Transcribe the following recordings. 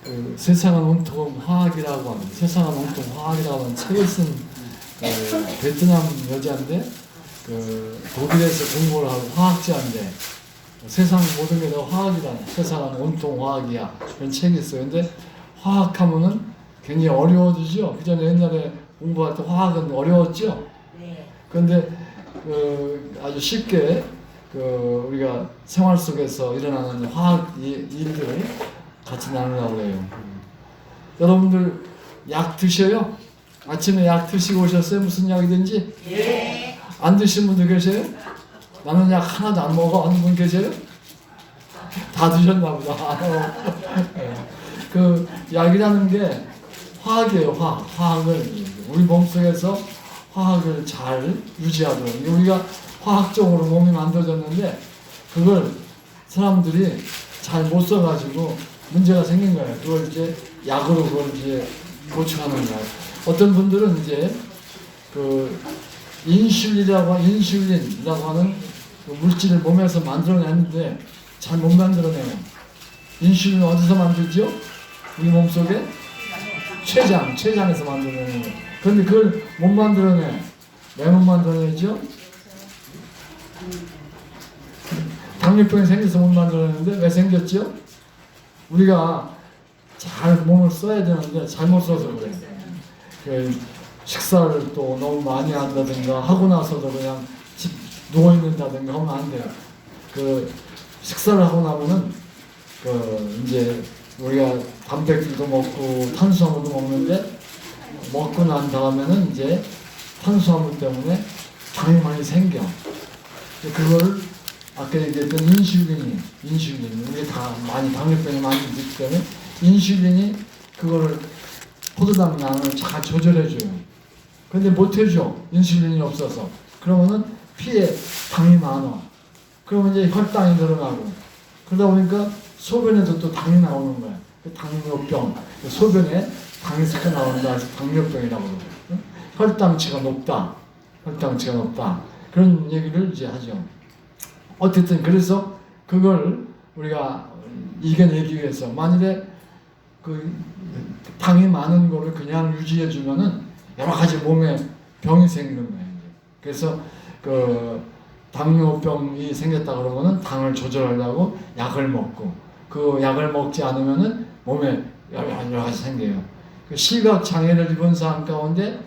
그 세상은 온통 화학이라고 하는, 세상은 온통 화학이라고 하는 책을 쓴 베트남 여자인데 그 독일에서 공부를 하고 화학자인데 세상 모든 게 다 화학이다. 세상은 온통 화학이야. 그런 책이 있어요. 근데 화학하면은 굉장히 어려워지죠. 그전에 옛날에 공부할 때 화학은 어려웠죠. 네. 그런데 아주 쉽게 우리가 생활 속에서 일어나는 화학 일들을 같이 나누려고 해요. 여러분들 약 드셔요? 아침에 약 드시고 오셨어요? 무슨 약이든지? 네. 안 드신 분도 계세요? 나는 약 하나도 안 먹어 하는 분 계세요? 다 드셨나 보다. 그 약이라는 게 화학이에요. 화학을 우리 몸속에서 화학을 잘 유지하도록. 우리가 화학적으로 몸이 만들어졌는데 그걸 사람들이 잘 못 써가지고 문제가 생긴 거예요. 그걸 이제 약으로 그걸 이제 보충하는 거예요. 어떤 분들은 이제 그 인슐린이라고 하는 그 물질을 몸에서 만들어내는데 잘 못 만들어내요. 인슐린 어디서 만들죠? 우리 몸속에 췌장에서 만들어내는 거예요. 그런데 그걸 못 만들어내. 왜 못 만들어내죠? 당뇨병이 생겨서 못 만들어내는데 왜 생겼죠? 우리가 잘 몸을 써야 되는데 잘못 써서 그래요. 그 식사를 또 너무 많이 한다든가 하고 나서도 그냥 누워 있는다든가 하면 안 돼요. 그 식사를 하고 나면은 그 이제 우리가 단백질도 먹고 탄수화물도 먹는데 먹고 난 다음에는 이제 탄수화물 때문에 당이 많이 생겨. 그걸 아까 얘기했던 인슐린 우리 다 많이 당뇨병이 많이 있기 때문에 인슐린이 그거를 포도당량을 잘 조절해줘요. 근데 못해줘. 인슐린이 없어서. 그러면은 피에 당이 많아. 그러면 이제 혈당이 늘어나고 그러다 보니까 소변에도 또 당이 나오는 거야. 당뇨병. 소변에 당이 섞여 나온다 해서 당뇨병이라고 그러고. 혈당치가 높다. 그런 얘기를 이제 하죠. 어쨌든 그래서 그걸 우리가 이겨내기 위해서 만일에 그 당이 많은 거를 그냥 유지해 주면은 여러 가지 몸에 병이 생기는 거예요. 그래서 그 당뇨병이 생겼다 그러면은 당을 조절하려고 약을 먹고 그 약을 먹지 않으면은 몸에 여러 가지 생겨요. 그 시각 장애를 입은 사람 가운데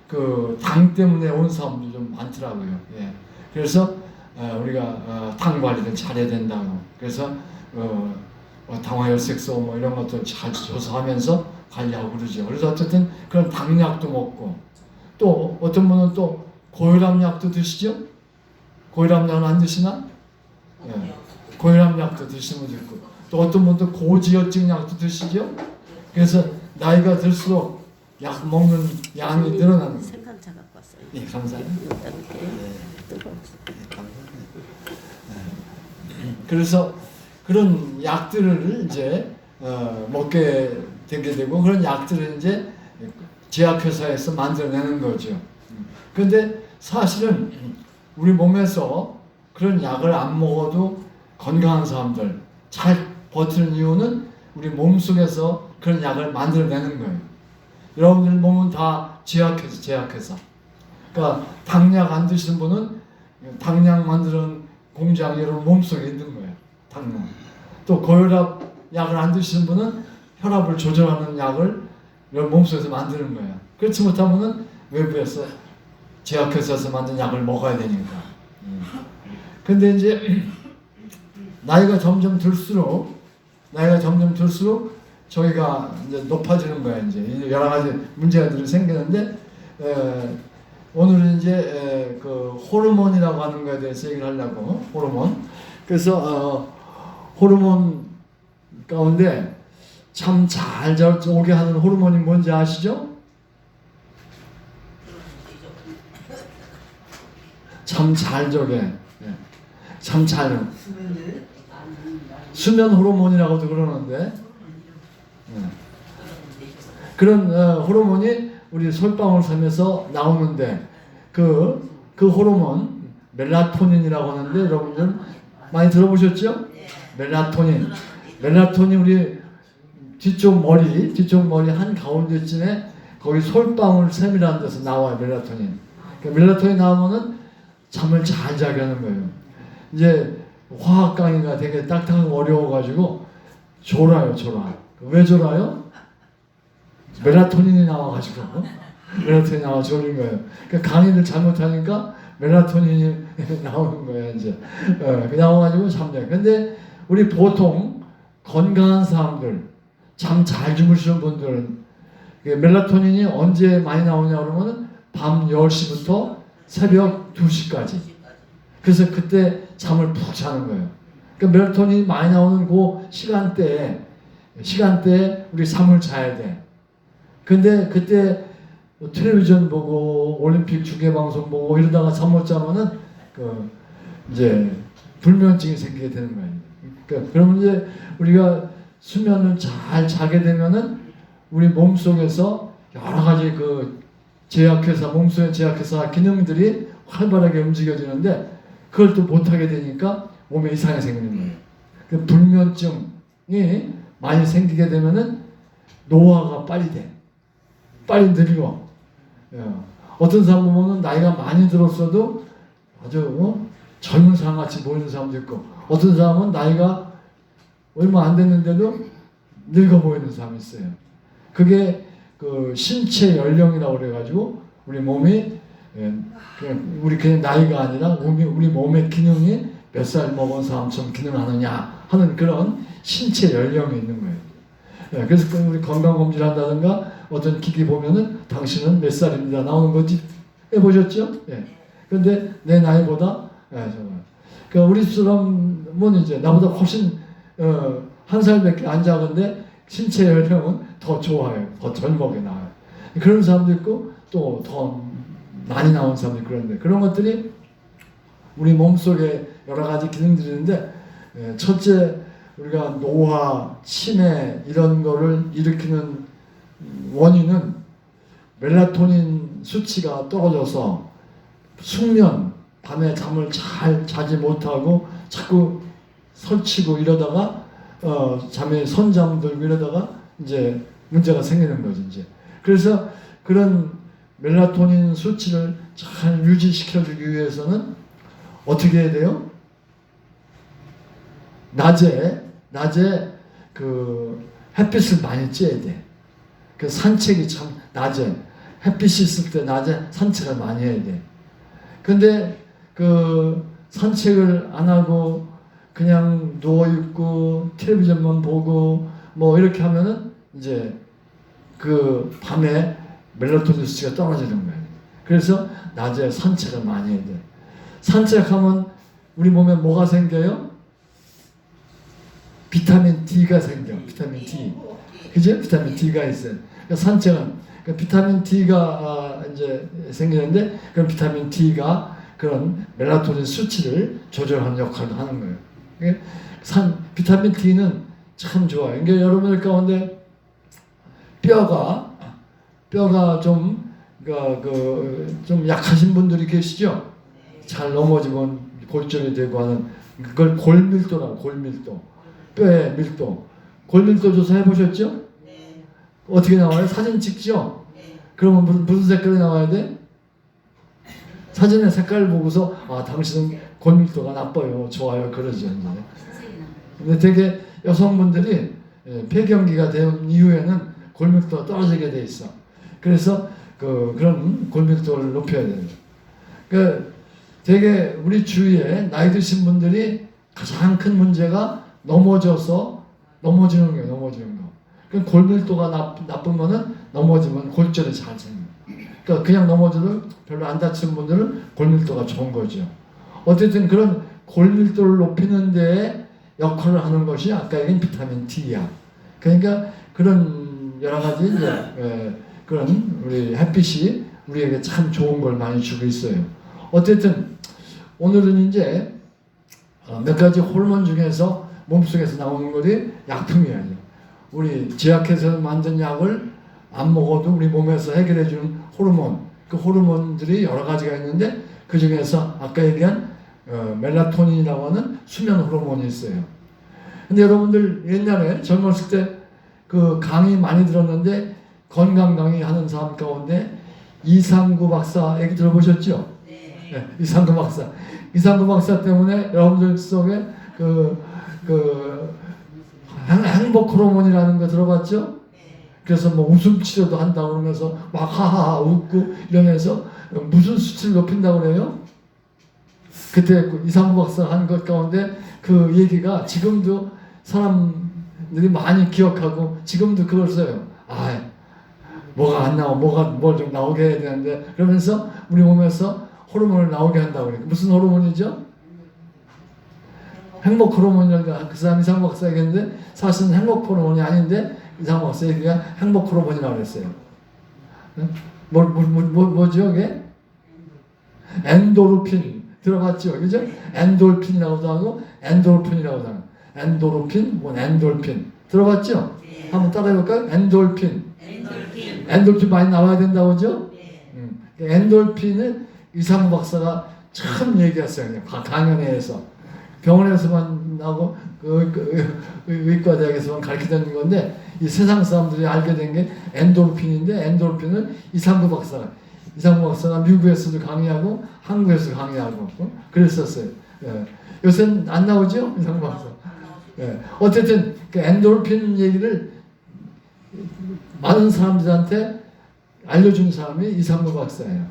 그 당 때문에 온 사람도 좀 많더라고요. 예. 그래서 우리가 당 관리를 잘해야 된다고. 그래서 당화혈색소 뭐 이런 것도 잘 조사하면서 관리하고 그러죠. 그래서 어쨌든 그런 당약도 먹고 또 어떤 분은 또 고혈압약도 드시죠? 고혈압약은 안 드시나? 예. 고혈압약도 드시는 분도 있고 또 어떤 분도 고지혈증 약도 드시죠? 그래서 나이가 들수록 약 먹는 양이 늘어나는 거예요. 생강차 갖고 왔어요. 예, 감사해요. 그래서 그런 약들을 이제 먹게 되게 되고 그런 약들을 이제 제약회사에서 만들어내는 거죠. 그런데 사실은 우리 몸에서 그런 약을 안 먹어도 건강한 사람들 잘 버티는 이유는 우리 몸속에서 그런 약을 만들어내는 거예요. 여러분들 몸은 다 제약회사. 그러니까 당약 안 드시는 분은 당약 만드는 공장이 여러분 몸속에 있는 거예요. 당약. 또 고혈압 약을 안 드시는 분은 혈압을 조절하는 약을 여러분 몸속에서 만드는 거예요. 그렇지 못하면은 외부에서 제약회사에서 만든 약을 먹어야 되니까. 근데 이제 나이가 점점 들수록 저희가 이제 높아지는 거야. 이제 여러 가지 문제들이 생기는데 오늘은 이제 그 호르몬이라고 하는 거에 대해서 얘기를 하려고. 호르몬. 그래서 호르몬 가운데 참 잘 오게 하는 호르몬이 뭔지 아시죠? 참 잘 저게. 참 잘. 수면 호르몬이라고도 그러는데 그런 호르몬이 우리 솔방울 섬에서 나오는데 그 호르몬 멜라토닌이라고 하는데 여러분들 많이 들어보셨죠? 멜라토닌 우리 뒤쪽 머리 한 가운데쯤에 거기 솔방울 샘이라는 데서 나와요, 멜라토닌. 그러니까 멜라토닌 나오면은 잠을 잘 자게 하는 거예요. 이제 화학 강의가 되게 딱딱하고 어려워가지고 졸아요. 왜 졸아요? 멜라토닌이 나와가지고. 멜라토닌이 나와 졸린 거예요. 그러니까 강의를 잘못하니까 멜라토닌이 나오는 거예요, 이제. 나와가지고 잠자요. 근데 우리 보통 건강한 사람들, 잠 잘 주무시는 분들은 멜라토닌이 언제 많이 나오냐 그러면은 밤 10시부터 새벽 2시까지. 그래서 그때 잠을 푹 자는 거예요. 그러니까 멜라토닌이 많이 나오는 그 시간대에 우리 잠을 자야 돼. 근데 그때 텔레비전 보고 올림픽 중계 방송 보고 이러다가 잠 못 자면은 이제 불면증이 생기게 되는 거예요. 그러니까 그러면 이제 우리가 수면을 잘 자게 되면은 우리 몸 속에서 여러 가지 몸속의 제약회사 기능들이 활발하게 움직여지는데 그걸 또 못하게 되니까 몸에 이상이 생기는 거예요. 그 불면증이 많이 생기게 되면은 노화가 빨리 늙어. 어떤 사람 보면 나이가 많이 들었어도 아주 젊은 사람 같이 보이는 사람도 있고, 어떤 사람은 나이가 얼마 안 됐는데도 늙어 보이는 사람이 있어요. 그게 신체 연령이라고 그래가지고 우리 몸이 그냥 나이가 아니라 우리 몸의 기능이 몇 살 먹은 사람처럼 기능하느냐 하는 그런 신체 연령이 있는 거예요. 그래서 우리 건강검진을 한다든가 어떤 기기 보면은 당신은 몇 살입니다 나오는 거지. 해보셨죠? 그런데 내 나이보다 그러니까 우리 사람은 이제 나보다 훨씬 한 살밖에 안 작은데 신체 연령은 더 좋아요. 더 젊게 나와요. 그런 사람도 있고 또 더 많이 나온 사람도 있고 그런데 그런 것들이 우리 몸속에 여러 가지 기능들이 있는데 첫째 우리가 노화, 치매 이런 거를 일으키는 원인은 멜라토닌 수치가 떨어져서 숙면, 밤에 잠을 잘 자지 못하고 자꾸 설치고 이러다가 잠에 선잠 들고 이러다가 이제 문제가 생기는 거지 이제. 그래서 그런 멜라토닌 수치를 잘 유지시켜주기 위해서는 어떻게 해야 돼요? 낮에 햇빛을 많이 쬐야 돼. 그 산책이 참 낮에 햇빛이 있을 때 낮에 산책을 많이 해야 돼. 근데 산책을 안 하고 그냥 누워 있고 텔레비전만 보고 뭐 이렇게 하면은 이제 밤에 멜라토닌 수치가 떨어지는 거예요. 그래서 낮에 산책을 많이 해야 돼. 산책하면 우리 몸에 뭐가 생겨요? 비타민 D가 생겨. 비타민 D. 그죠? 비타민 D가 있어요. 그러니까 산책은 비타민 D가 이제 생기는데 그런 비타민 D가 그런 멜라토닌 수치를 조절하는 역할을 하는 거예요. 비타민 D는 참 좋아요. 그러니까 여러분들 가운데 뼈가 좀 약하신 분들이 계시죠? 잘 넘어지면 골절이 되고 하는 그걸 골밀도라고. 골밀도. 뼈의 밀도. 골밀도 조사 해보셨죠? 네. 어떻게 나와요? 사진 찍죠? 네. 그러면 무슨 색깔이 나와야 돼? 사진의 색깔을 보고서 당신은 골밀도가 나빠요, 좋아요 그러죠. 근데 되게 여성분들이 폐경기가 된 이후에는 골밀도가 떨어지게 돼 있어. 그래서 그런 골밀도를 높여야 돼요. 그러니까 되게 우리 주위에 나이 드신 분들이 가장 큰 문제가 넘어지는 거예요. 그러니까 골밀도가 나쁘면은 넘어지면 골절이 잘 생겨요. 그러니까 그냥 넘어져도 별로 안 다치는 분들은 골밀도가 좋은 거죠. 어쨌든 그런 골밀도를 높이는 데 역할을 하는 것이 아까 얘기한 비타민 D야. 그러니까 그런 여러 가지 그런 우리 햇빛이 우리에게 참 좋은 걸 많이 주고 있어요. 어쨌든 오늘은 이제 몇 가지 호르몬 중에서 몸속에서 나오는 것이 약품이에요. 우리 제약회사에서 만든 약을 안 먹어도 우리 몸에서 해결해주는 호르몬, 그 호르몬들이 여러 가지가 있는데 그 중에서 아까 얘기한 멜라토닌이라고 하는 수면 호르몬이 있어요. 근데 여러분들 옛날에 젊었을 때 그 강의 많이 들었는데 건강 강의 하는 사람 가운데 이상구 박사 얘기 들어보셨죠? 네, 이상구 박사. 이상구 박사 때문에 여러분들 속에 행복 호르몬이라는 거 들어봤죠? 그래서 뭐 웃음 치료도 한다고 그러면서 막 하하하 웃고 이러면서 무슨 수치를 높인다고 그래요? 그때 이상구 박사 한 것 가운데 그 얘기가 지금도 사람들이 많이 기억하고 지금도 그걸 써요. 아, 뭐가 안 나와, 뭘 좀 나오게 해야 되는데 그러면서 우리 몸에서 호르몬을 나오게 한다고 그래요. 무슨 호르몬이죠? 행복 호르몬이라고 그 사람 이상구 박사 얘기했는데 사실은 행복 호르몬이 아닌데 이상구 박사 얘기가 행복 호르몬이라고 그랬어요. 뭐죠 이게? 엔도르핀 들어봤죠, 그죠? 엔돌핀이라고도 하고 엔도르핀이라고도 하고 엔도르핀, 엔돌핀 들어봤죠? 한번 따라해볼까요? 엔돌핀. 엔돌핀 많이 나와야 된다고 그죠? 엔돌핀을 이상구 박사가 참 얘기했어요. 강연회에서 병원에서만 하고 의과대학에서만 가르치는 건데 이 세상 사람들이 알게 된 게 엔도르핀인데 엔도르핀은 이상구 박사가 미국에서도 강의하고 한국에서도 강의하고 그랬었어요. 예. 요새는 안 나오죠? 이상구 박사. 예. 어쨌든 그 엔도르핀 얘기를 많은 사람들한테 알려준 사람이 이상구 박사예요.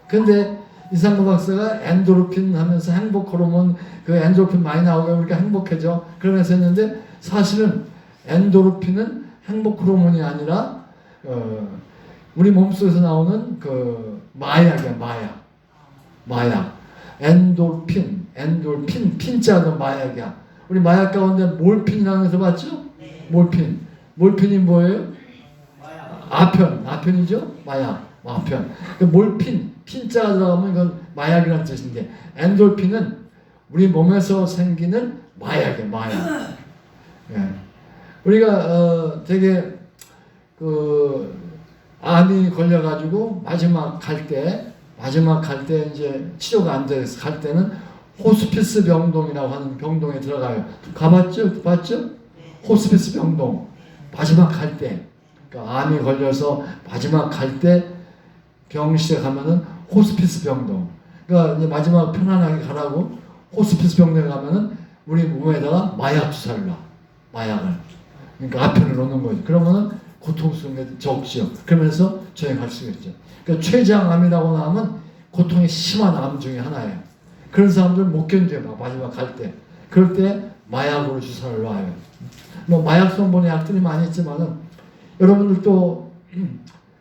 근데 이상구 박사가 엔도르핀 하면서 행복 호르몬 그 엔도르핀 많이 나오고 우리가 행복해져 그러면서 했는데 사실은 엔도르핀은 행복 호르몬이 아니라 우리 몸속에서 나오는 그 마약이야, 마약. 엔돌핀, 핀자가 마약이야. 우리 마약 가운데 몰핀이라는 거 들어봤죠? 몰핀이 뭐예요? 아편이죠? 마약, 아편. 그 몰핀, 핀자가 들어가면 이건 마약이라는 뜻인데 엔돌핀은 우리 몸에서 생기는 마약이에요, 마약. 예. 우리가 되게 암이 걸려가지고 마지막 갈 때 이제 치료가 안 돼서 갈 때는 호스피스 병동이라고 하는 병동에 들어가요. 가봤죠? 봤죠? 호스피스 병동. 마지막 갈 때. 그러니까 암이 걸려서 마지막 갈 때 병실에 가면은 호스피스 병동. 그러니까 이제 마지막 편안하게 가라고 호스피스 병동에 가면은 우리 몸에다가 마약 주사를 놔. 마약을. 그러니까 아편을 놓는 거죠. 그러면은 고통스러운 게 적죠. 그러면서 저희 갈 수가 있죠. 그러니까 췌장암이라고 하면 고통이 심한 암 중에 하나예요. 그런 사람들 못 견뎌요. 마지막 갈 때. 그럴 때 마약으로 주사를 놔요. 뭐 마약 성분의 약들이 많이 있지만은 여러분들도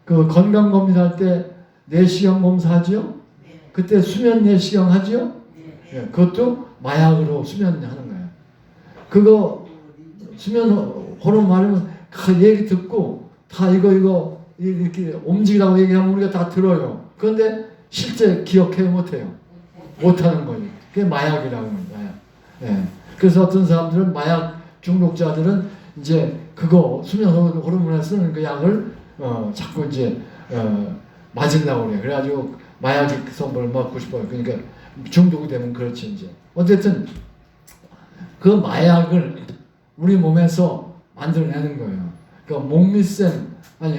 그 건강검진할 때 내시경 검사하죠? 그때 수면 내시경 하죠? 예, 그것도 마약으로 수면하는 거예요. 그거 수면 호르몬 말하면 그 얘기 듣고 다 이거 이렇게 움직이라고 얘기하면 우리가 다 들어요. 그런데 실제 기억해 못해요. 못하는 거죠. 그게 마약이라고 합니다. 예. 그래서 어떤 사람들은 마약 중독자들은 이제 그거 수면 호르몬에 쓰는 그 약을 자꾸 이제 맞으려고 그래요. 그래가지고 마약 성분을 먹고 싶어요. 그러니까 중독이 되면 그렇지 이제. 어쨌든 그 마약을 우리 몸에서 만들어내는 거예요. 그러니까 목미쌤 아니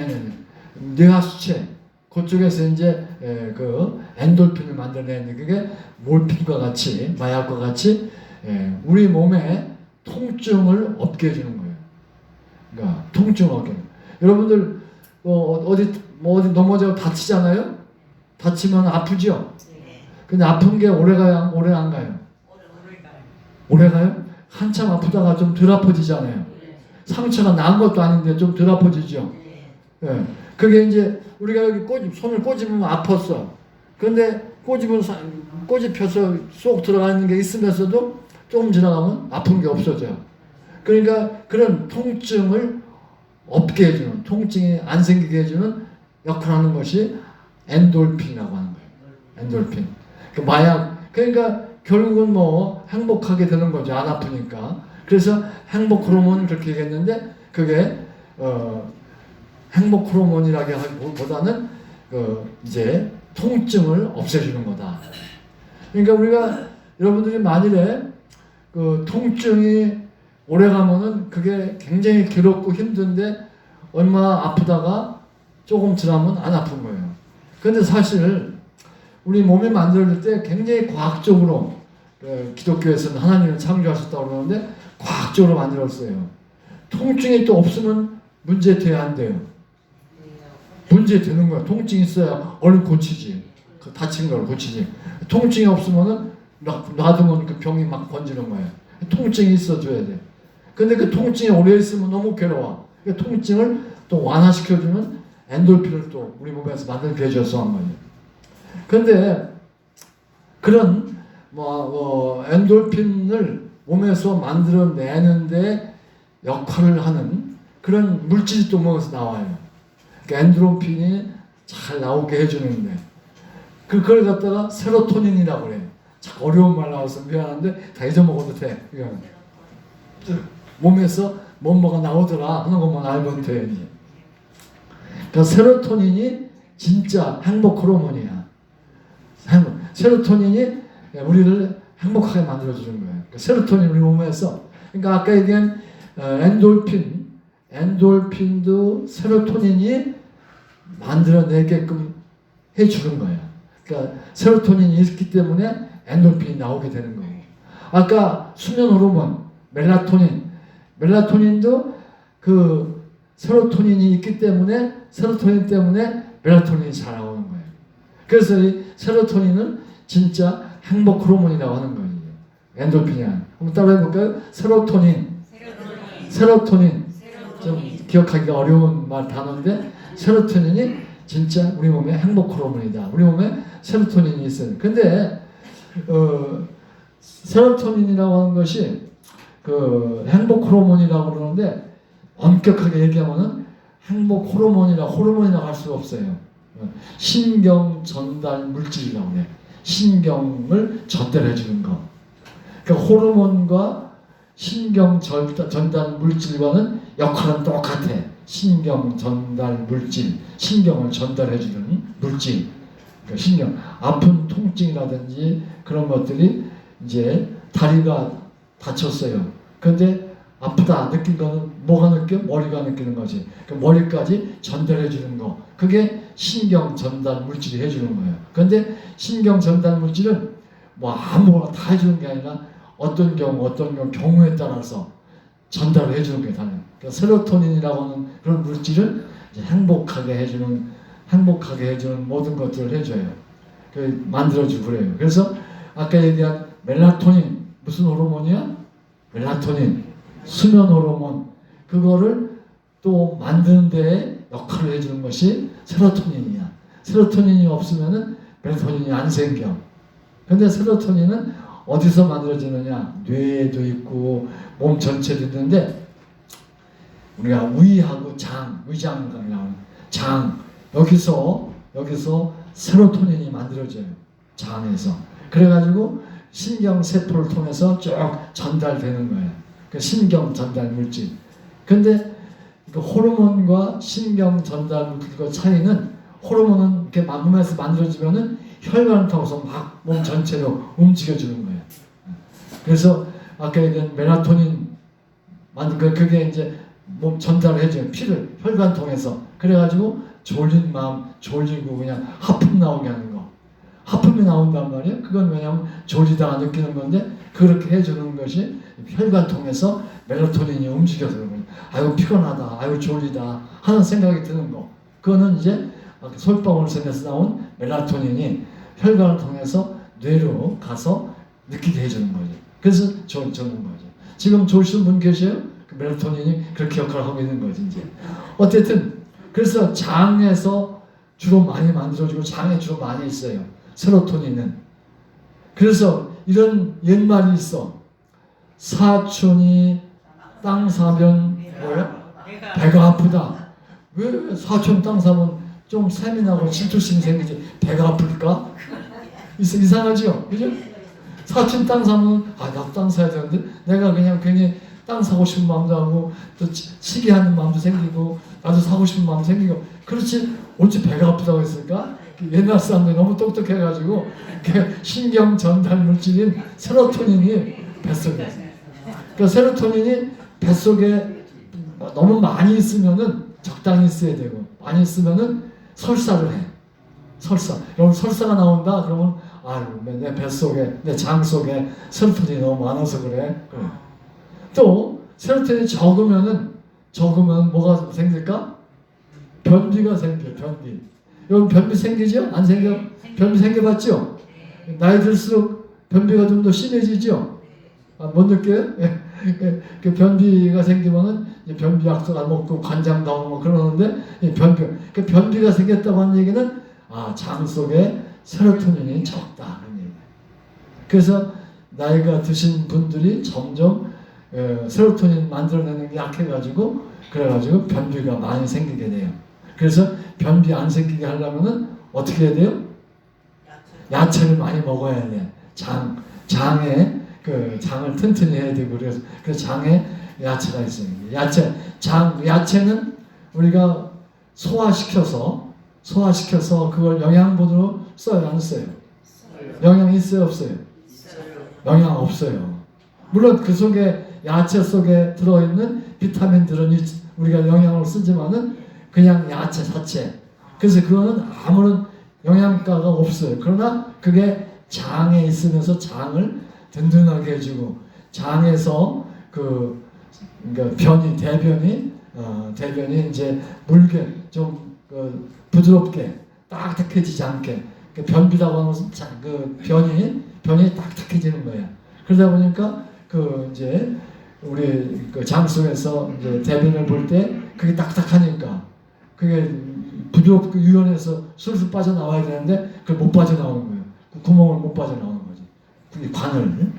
뇌하수체 그쪽에서 이제 그 엔돌핀을 만들어내는 그게 몰핀과 같이 마약과 같이 우리 몸에 통증을 없게 해주는 거예요. 그러니까 통증을 없게. 여러분들 어디 넘어져 다치잖아요. 다치면 아프죠. 근데 아픈 게 오래 가요, 오래 안 가요? 오래 가요? 한참 아프다가 좀 덜 아파지잖아요. 상처가 난 것도 아닌데 좀 덜 아파지죠. 예. 그게 이제 우리가 여기 손을 꼬집으면 아팠어. 근데 꼬집혀서 쏙 들어가는 게 있으면서도 조금 지나가면 아픈 게 없어져요. 그러니까 그런 통증을 없게 해주는, 통증이 안 생기게 해주는 역할을 하는 것이 엔돌핀이라고 하는 거예요. 엔돌핀. 그 마약. 그러니까 결국은 뭐 행복하게 되는 거죠. 안 아프니까. 그래서 행복 호르몬 그렇게 얘기했는데 그게 행복 호르몬이라기보다는 이제 통증을 없애주는 거다. 그러니까 우리가 여러분들이 만일에 그 통증이 오래 가면은 그게 굉장히 괴롭고 힘든데 얼마 아프다가 조금 지나면 안 아픈 거예요. 근데 사실 우리 몸이 만들어질 때 굉장히 과학적으로 기독교에서는 하나님을 창조하셨다고 그러는데 과학적으로 만들었어요. 통증이 또 없으면 문제 돼야 안 돼요. 문제 되는 거야. 통증이 있어야 얼른 고치지. 그 다친 걸 고치지. 통증이 없으면은 놔두면 그 병이 막 번지는 거예요. 통증이 있어줘야 돼. 근데 그 통증이 오래 있으면 너무 괴로워. 그 통증을 또 완화시켜주는 엔돌핀을 또 우리 몸에서 만들게 해줘서 한 거예요. 근데 그런 엔돌핀을 몸에서 만들어내는데 역할을 하는 그런 물질이 또 몸에서 나와요. 그러니까 엔도르핀이 잘 나오게 해주는데 그걸 갖다가 세로토닌이라고 그래요. 참 어려운 말 나와서 미안한데 다 잊어먹어도 돼. 이건 몸에서 뭐가 나오더라 하는 것만 알면 돼. 그러니까 세로토닌이 진짜 행복 호르몬이야. 세로토닌이 우리를 행복하게 만들어주는 거예요. 그러니까 세로토닌 우리 몸에서 그러니까 아까 얘기한 엔돌핀도 세로토닌이 만들어내게끔 해주는 거예요. 그러니까 세로토닌이 있기 때문에 엔돌핀이 나오게 되는 거예요. 아까 수면 호르몬 멜라토닌도 그 세로토닌이 있기 때문에 세로토닌 때문에 멜라토닌이 잘 나오는 거예요. 그래서 이 세로토닌은 진짜 행복 호르몬이라고 하는 거예요. 엔돌핀이 한번 따라해 볼까요? 세로토닌. 좀 기억하기가 어려운 단어인데 세로토닌이 진짜 우리 몸의 행복 호르몬이다. 우리 몸에 세로토닌이 있어요. 근데 세로토닌이라고 하는 것이 그 행복 호르몬이라고 그러는데 엄격하게 얘기하면은 행복 호르몬이라고 할 수가 없어요. 신경 전달 물질이라고 그래. 신경을 전달해 주는 거. 그러니까 호르몬과 신경 전달 물질과는 역할은 똑같아. 신경 전달 물질, 신경을 전달해 주는 물질. 그러니까 신경, 아픈 통증이라든지 그런 것들이 이제 다리가 다쳤어요. 근데 아프다 느낀 거는 뭐가 느껴? 머리가 느끼는 거지. 그러니까 머리까지 전달해 주는 거. 그게 신경 전달 물질이 해주는 거예요. 근데 신경 전달 물질은 뭐 아무거나 다 해주는 게 아니라 어떤 경우에 따라서 전달을 해주는 게 다른. 그러니까 세로토닌이라고 하는 그런 물질은 이제 행복하게 해주는 모든 것들을 해줘요. 만들어주고 그래요. 그래서 아까 얘기한 멜라토닌 무슨 호르몬이야? 멜라토닌 수면 호르몬 그거를 또 만드는 데 역할을 해주는 것이 세로토닌이야. 세로토닌이 없으면은 멜라토닌이 안 생겨. 근데 세로토닌은 어디서 만들어지느냐? 뇌에도 있고 몸 전체도 있는데 우리가 위하고 위장이라고 장 여기서 세로토닌이 만들어져요. 장에서. 그래가지고 신경세포를 통해서 쭉 전달되는 거예요. 그 신경 전달 물질. 근데 그 호르몬과 신경 전달 물질과 차이는 호르몬은 이렇게 몸에서 만들어지면은 혈관을 타고서 막 몸 전체로 움직여주는 거예요. 그래서 아까 얘기한 멜라토닌 그게 이제 몸 전달을 해줘요. 피를 혈관 통해서. 그래가지고 졸린 마음 졸리고 그냥 하품 나오게 하는 거. 하품이 나온단 말이에요. 그건 왜냐면 졸리다가 느끼는 건데 그렇게 해주는 것이 혈관 통해서 멜라토닌이 움직여서 그런 거예요. 아이고 피곤하다, 아이고 졸리다 하는 생각이 드는 거. 그거는 이제 솔방울선에서 나온 멜라토닌이 혈관을 통해서 뇌로 가서 느끼게 해주는 거죠. 그래서 좋은 거죠. 지금 졸으신 분 계세요? 그 멜라토닌이 그렇게 역할을 하고 있는 거지 이제. 어쨌든 그래서 장에서 주로 많이 만들어지고 장에 주로 많이 있어요. 세로토닌은. 그래서 이런 옛말이 있어. 사촌이 땅 사면 뭐야? 배가 아프다. 왜 사촌 땅 사면 좀 세민하고 질투심이 생기지 배가 아플까? 이상하죠? 그죠? 사촌 땅 사면 나도 땅 사야 되는데 내가 그냥 괜히 땅 사고 싶은 마음도 하고 또 시기하는 마음도 생기고 나도 사고 싶은 마음도 생기고 그렇지 어찌 배가 아프다고 했을까? 옛날 사람들이 너무 똑똑해가지고 신경 전달 물질인 세로토닌이 뱃속에 그러니까 세로토닌이 뱃속에 너무 많이 있으면은 적당히 있어야 되고, 많이 있으면은 설사를 해. 설사. 여러분 설사가 나온다 그러면 내 뱃속에, 내 장 속에 세로토닌이 너무 많아서 그래. 또 세로토닌이 적으면 뭐가 생길까? 변비가 생겨. 변비. 여러분 변비 생기죠? 안 생겨? 변비 생겨봤죠? 나이 들수록 변비가 좀 더 심해지죠? 못 느껴요? 그 변비가 생기면은 변비 약도 안 먹고 관장 나오고 그러는데 그 변비가 생겼다고 하는 얘기는 장 속에 세로토닌이 적다. 그래서 나이가 드신 분들이 점점 세로토닌 만들어내는 게 약해가지고 그래가지고 변비가 많이 생기게 돼요. 그래서 변비 안 생기게 하려면은 어떻게 해야 돼요? 야채를 많이 먹어야 돼. 장에 장을 튼튼히 해야 되고 그래서 장에 야채가 있어요. 야채는 우리가 소화시켜서 그걸 영양분으로 써요, 안 써요? 영양 있어요, 없어요? 영양 없어요. 물론 그 속에 야채 속에 들어있는 비타민들은 우리가 영양을 쓰지만은 그냥 야채 자체. 그래서 그거는 아무런 영양가가 없어요. 그러나 그게 장에 있으면서 장을 든든하게 해주고 장에서 그러니까 대변이 이제 묽게 좀 부드럽게 딱딱해지지 않게 변비라고 하는 것은 그 변이 딱딱해지는 거예요. 그러다 보니까 이제 우리 장 속에서 이제 대변을 볼 때 그게 딱딱하니까 그게 부드럽고 유연해서 술술 빠져나와야 되는데 그걸 못 빠져나오는 거예요. 그 구멍을 못 빠져나오는 거지. 그게 관을.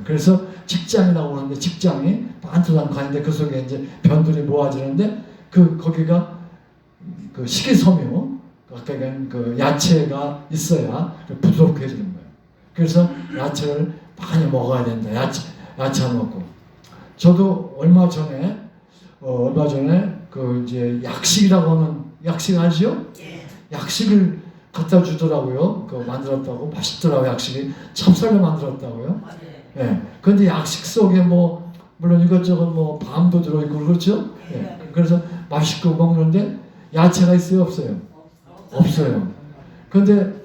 그래서 직장이라고 하는데 직장이 반듯한 관인데 그 속에 이제 변들이 모아지는데 거기가 식이섬유 아까 그 야채가 있어야 부드럽게 해주는 거예요. 그래서 야채를 많이 먹어야 된다. 야채 안 먹고. 저도 얼마 전에 이제 약식이라고 하는 약식 아시죠? 약식을 갖다 주더라고요. 만들었다고 맛있더라고요. 약식이 찹쌀로 만들었다고요. 그런데 약식 속에 물론 이것저것 밤도 들어있고 그렇죠? 그래서 맛있고 먹는데 야채가 있어요, 없어요? 없어요. 그런데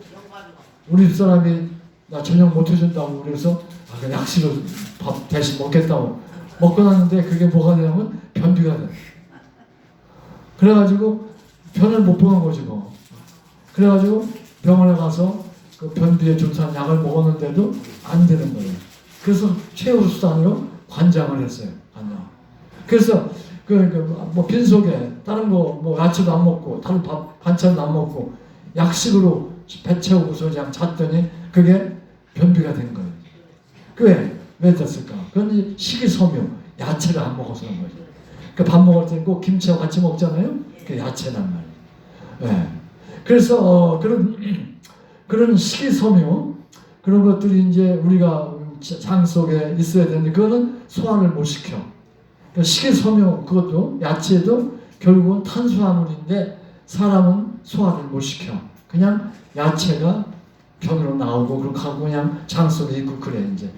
우리 집사람이 나 저녁 못 해준다고 그래서 약식을 밥 대신 먹겠다고 먹고 났는데 그게 뭐가 되냐면 변비가 돼. 그래가지고 변을 못 보는 거지 뭐. 그래가지고 병원에 가서 그 변비에 좋다는 약을 먹었는데도 안 되는 거예요. 그래서 최후 수단으로 관장을 했어요. 관장. 그래서 빈속에 다른 거 야채도 안 먹고 다른 밥 반찬도 안 먹고 약식으로 배 채우고서 그냥 잤더니 그게 변비가 된 거예요. 왜 됐을까? 그건 식이섬유, 야채를 안 먹어서 그런 거죠. 밥 먹을 때 꼭 김치하고 같이 먹잖아요. 그게 야채란 말이에요. 그래서 그런 식이섬유 그런 것들이 이제 우리가 장 속에 있어야 되는데 그거는 소화를 못 시켜. 그러니까 식이섬유 그것도 야채도 결국은 탄수화물인데 사람은 소화를 못 시켜. 그냥 야채가 변으로 나오고 그렇게 하고 그냥 장 속에 있고 그래 이제.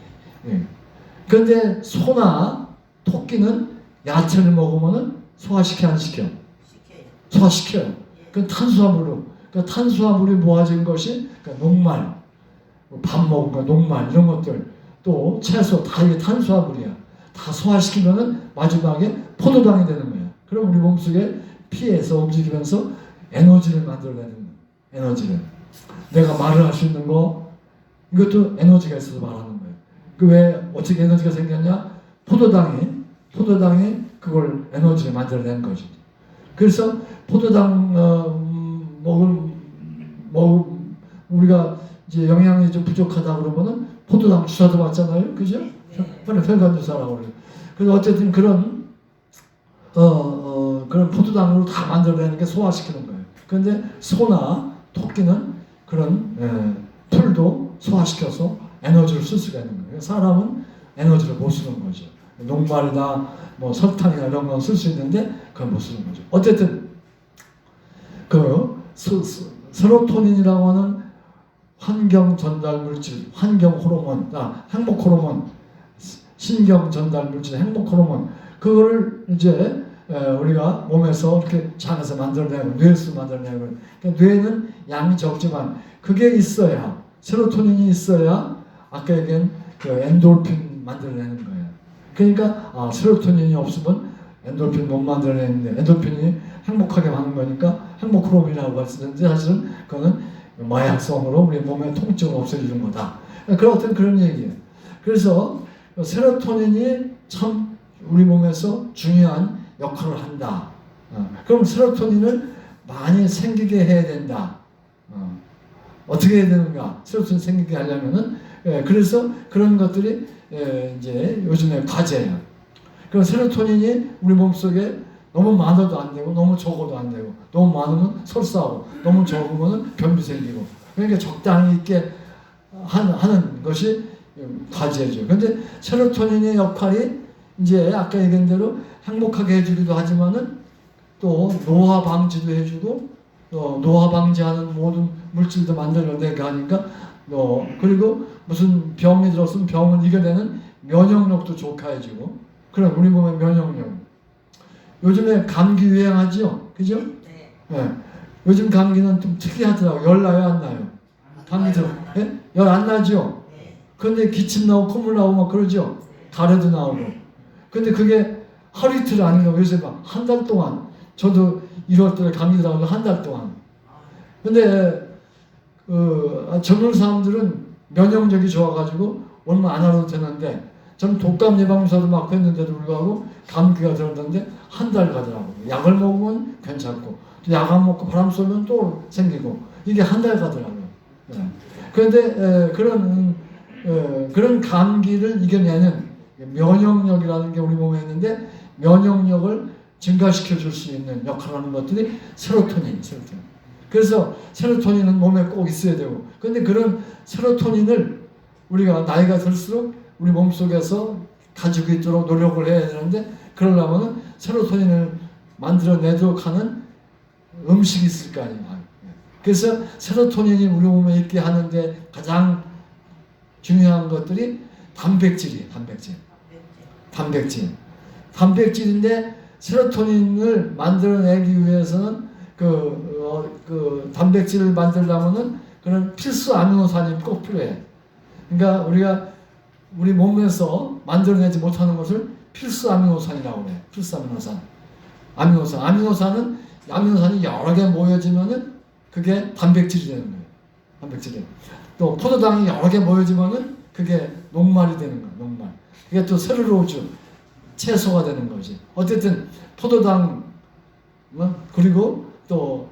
그런데 소나 토끼는 야채를 먹으면은 소화시켜 안 시켜? 소화시켜요. 그 탄수화물로. 그러니까 탄수화물이 모아진 것이 녹말, 밥 먹은 거, 녹말 이런 것들 또 채소 다 이게 탄수화물이야. 다 소화시키면은 마지막에 포도당이 되는 거야. 그럼 우리 몸속에 피에서 움직이면서 에너지를 만들어내는 거야. 에너지를. 내가 말을 할 수 있는 거 이것도 에너지가 있어서 말하는 거예요. 왜 어떻게 에너지가 생겼냐? 포도당이 그걸 에너지를 만들어낸 거지. 그래서 포도당 우리가 이제 영양이 좀 부족하다 그러면은 포도당 주사도 맞잖아요, 그죠? 혈관 주사라고 그래요. 그래서 어쨌든 그런 포도당으로 다 만들어내는 게 소화시키는 거예요. 그런데 소나 토끼는 그런 풀도 소화시켜서 에너지를 쓸 수가 있는 거예요. 사람은 에너지를 못 쓰는 거죠. 녹말이나 설탕이나 이런 건 쓸 수 있는데 그건 못 쓰는 거죠. 어쨌든 세로토닌이라고 하는 환경 전달 물질, 환경 호르몬, 행복 호르몬, 신경 전달 물질, 행복 호르몬, 그거를 이제 우리가 몸에서 이렇게 장에서 만들어내고 뇌에서 만들어내고, 그러니까 뇌는 양이 적지만 그게 있어야, 세로토닌이 있어야 아까 얘기한 그 엔돌핀 만들어내는 거예요. 그러니까 세로토닌이 없으면 엔돌핀 못 만들어내는데, 엔돌핀이 행복하게 하는 거니까 행복 호르몬이라고 했었는데 사실은 그거는 마약성으로 우리 몸의 통증을 없애주는 거다. 그런 얘기예요. 그래서 세로토닌이 참 우리 몸에서 중요한 역할을 한다. 그럼 세로토닌을 많이 생기게 해야 된다. 어떻게 해야 되는가? 세로토닌 생기게 하려면은, 그래서 그런 것들이 이제 요즘에 과제예요. 그럼 세로토닌이 우리 몸속에 너무 많아도 안 되고 너무 적어도 안 되고, 너무 많으면 설사하고 너무 적으면 변비 생기고, 그러니까 적당히 있게 하는 것이 과제죠. 근데 세로토닌의 역할이 이제 아까 얘기한 대로 행복하게 해주기도 하지만은 또 노화 방지도 해주고, 노화 방지하는 모든 물질도 만들어내게 하니까, 그리고 무슨 병이 들었으면 병을 이겨내는 면역력도 좋게 해주고, 그럼 우리 몸의 면역력. 요즘에 감기 유행하죠? 그죠? 네. 네. 요즘 감기는 좀 특이하더라고요. 열 나요, 안 나요? 감기 들어. 네? 열 안 나죠? 네. 근데 기침 나오고 콧물 나오고 막 그러죠? 가래도 나오고. 근데 그게 하루 이틀 아닌가, 요새 막 한 달 동안. 저도 1월달에 감기 들어가서 한 달 동안. 근데 젊은 사람들은 면역력이 좋아가지고 얼마 안 하도 되는데, 저는 독감 예방주사도 맞고 했는데도 불구하고 감기가 들었는데 한 달 가더라고요. 약을 먹으면 괜찮고, 약 안 먹고 바람 쏘면 또 생기고, 이게 한 달 가더라고요. 그런데 그런 감기를 이겨내는 면역력이라는 게 우리 몸에 있는데, 면역력을 증가시켜 줄 수 있는 역할을 하는 것들이 세로토닌. 그래서 세로토닌은 몸에 꼭 있어야 되고, 근데 그런 세로토닌을 우리가 나이가 들수록 우리 몸속에서 가지고 있도록 노력을 해야 되는데, 그러려면 세로토닌을 만들어내도록 하는 음식이 있을 거 아니에요. 그래서 세로토닌이 우리 몸에 있게 하는데 가장 중요한 것들이 단백질이에요. 단백질인데, 세로토닌을 만들어내기 위해서는 그 단백질을 만들려면은 그런 필수 아미노산이 꼭 필요해. 그러니까 우리가 우리 몸에서 만들어내지 못하는 것을 필수 아미노산이라고 그래. 필수 아미노산. 아미노산이 여러 개 모여지면은 그게 단백질이 되는 거예요. 단백질이. 또 포도당이 여러 개 모여지면은 그게 녹말이 되는 거예요. 녹말. 그게 또 셀룰로즈, 채소가 되는 거지. 어쨌든 포도당, 그리고 또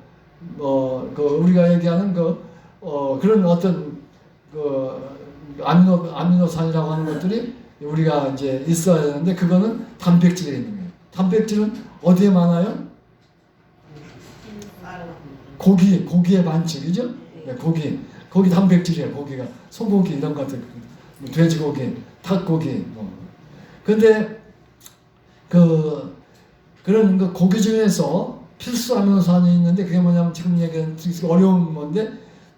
우리가 얘기하는 그런 어떤 아미노산이라고 하는 것들이 우리가 이제 있어야 되는데, 그거는 단백질에 있는 거예요. 단백질은 어디에 많아요? 고기에 많지, 그죠? 네, 고기 단백질이에요. 고기가 소고기 이런 것들, 돼지고기, 닭고기. 근데 그런 고기 중에서 필수 아미노산이 있는데, 그게 뭐냐면 지금 얘기하는 어려운 건데,